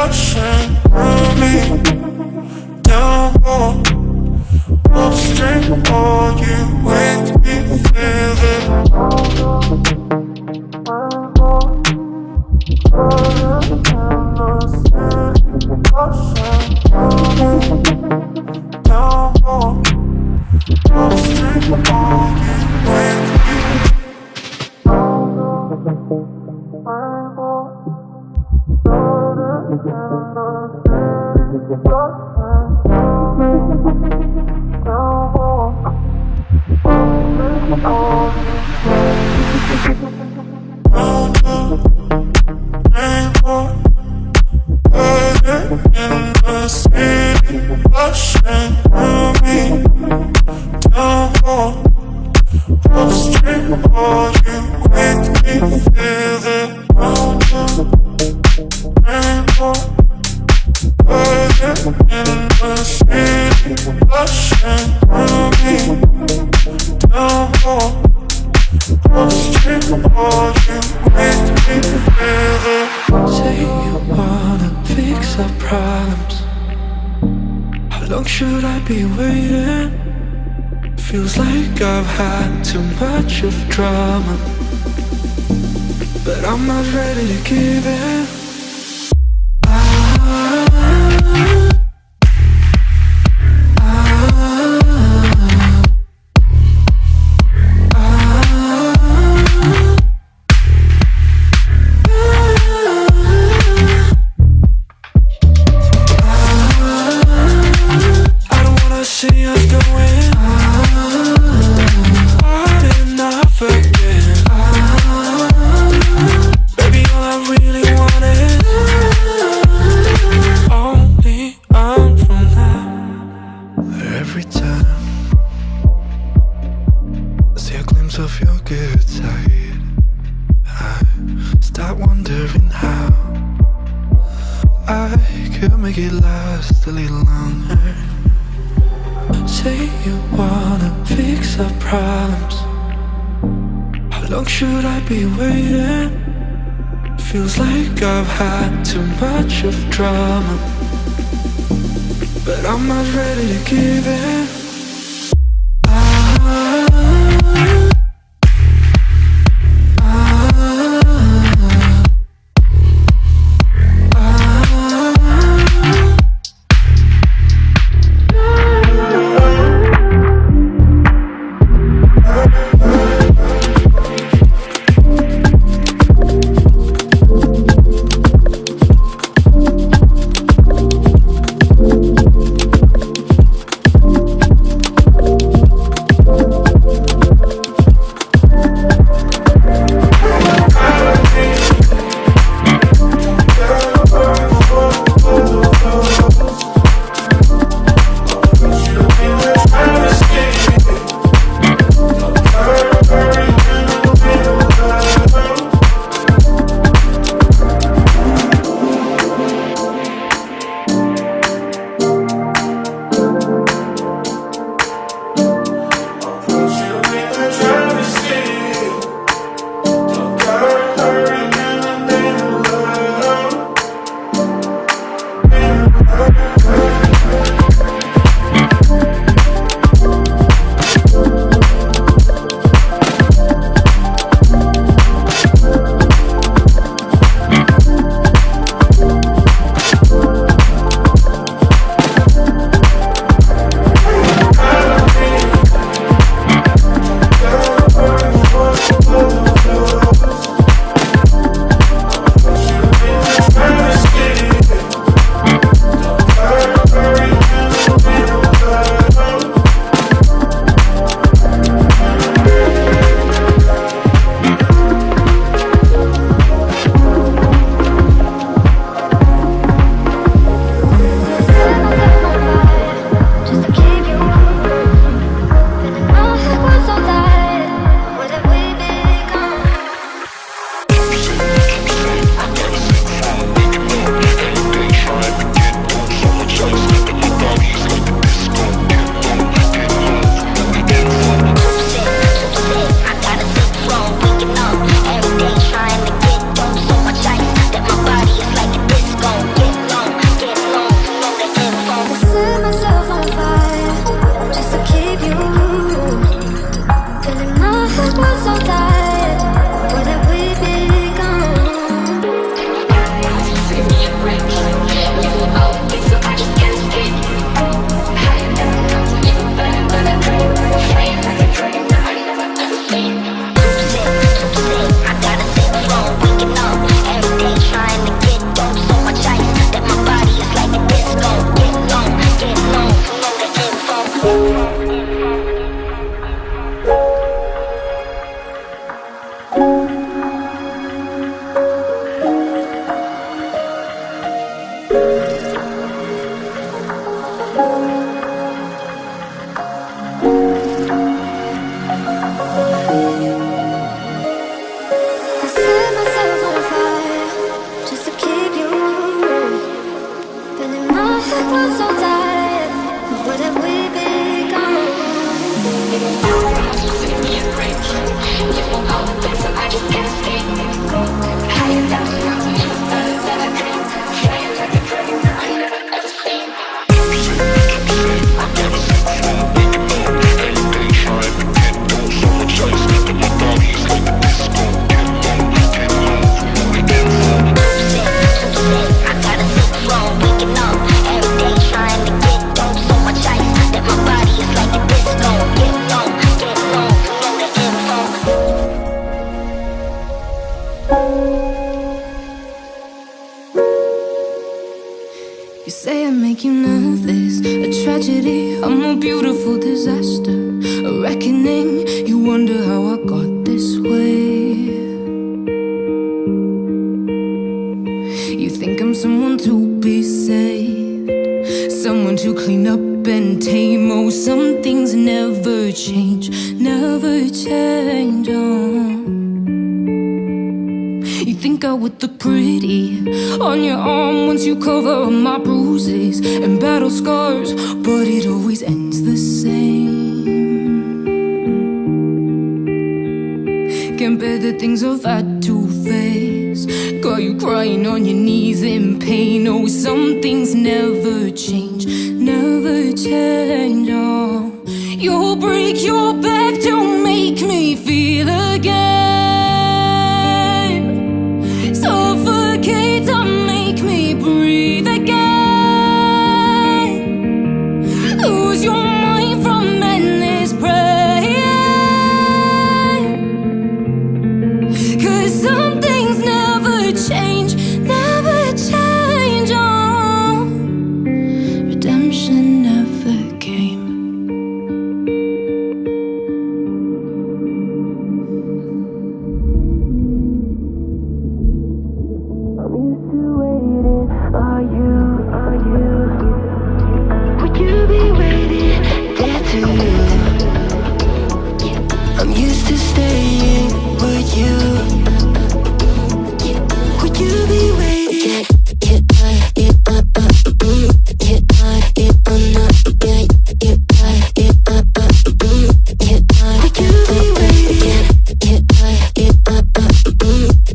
rushing through me. Downpour, upstream, all you make me feel it. Rushing through me. Downpour, upstream, all you make me. Say you wanna fix our problems. How long should I be waiting? Feels like I've had too much of drama, but I'm not ready to give in. Every time I see a glimpse of your good side, I start wondering how I could make it last a little longer. Say you wanna fix our problems. How long should I be waiting? Feels like I've had too much of drama, but I'm not ready to give in. You say I make you nervous, a tragedy, I'm a beautiful disaster, a reckoning. You wonder how I got this way. You think I'm someone to be saved, someone to clean up and tame. Oh, some things never change, never change. Oh. You think I would look pretty on your arm once you cover up my bruises and battle scars, but it always ends the same. Can't bear the things I've had to face, got you crying on your knees in pain. Oh, some things never change, never change. Oh, you'll break your back to make me feel again. Suffocate to make me breathe again. Lose your mind from endless praying. 'Cause some things never change, never change. Oh, redemption never came. I'm used to waiting. Are you? Would you be waiting there too? I'm used to staying. Would you? Would you be waiting? Get high, get up, get high, get on up, get high, get up, get high. Would you be waiting? Get high, get up,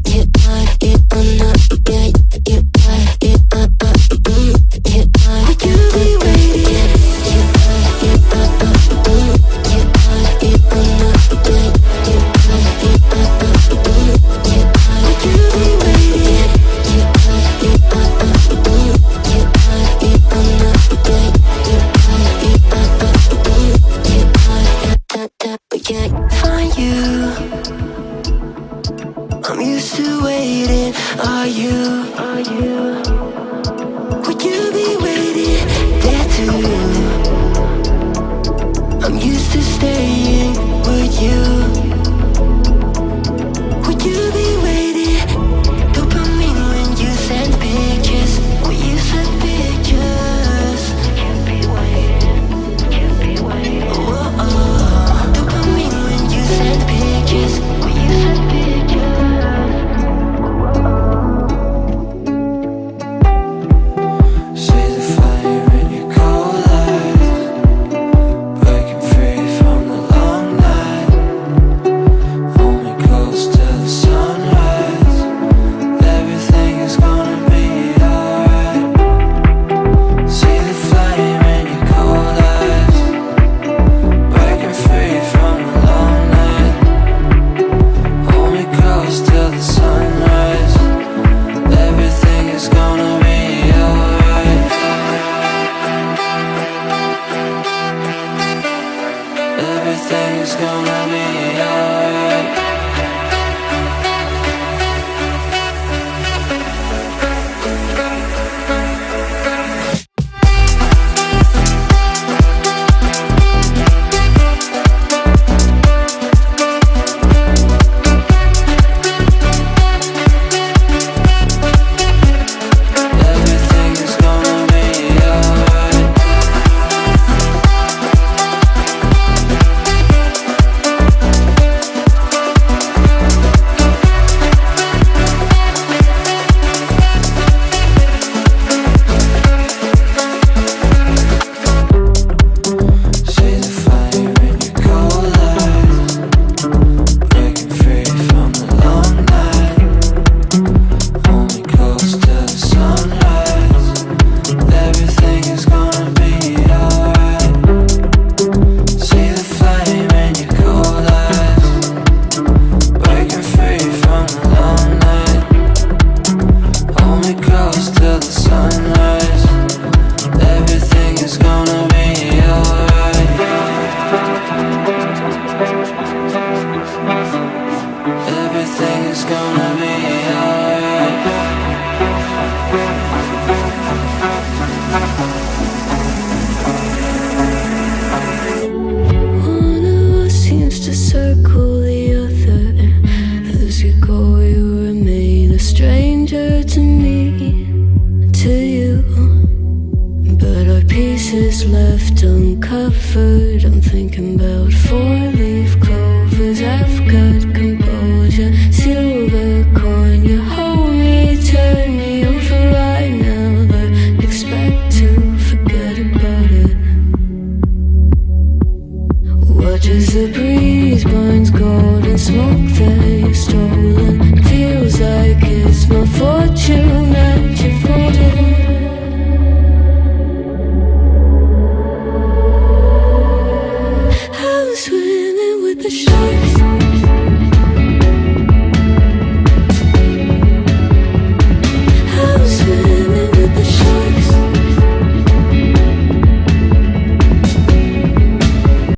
get high, get on up, get high, get up. One of us seems to circle the other. As you go, you remain a stranger to me, to you. But our pieces left uncovered. I'm thinking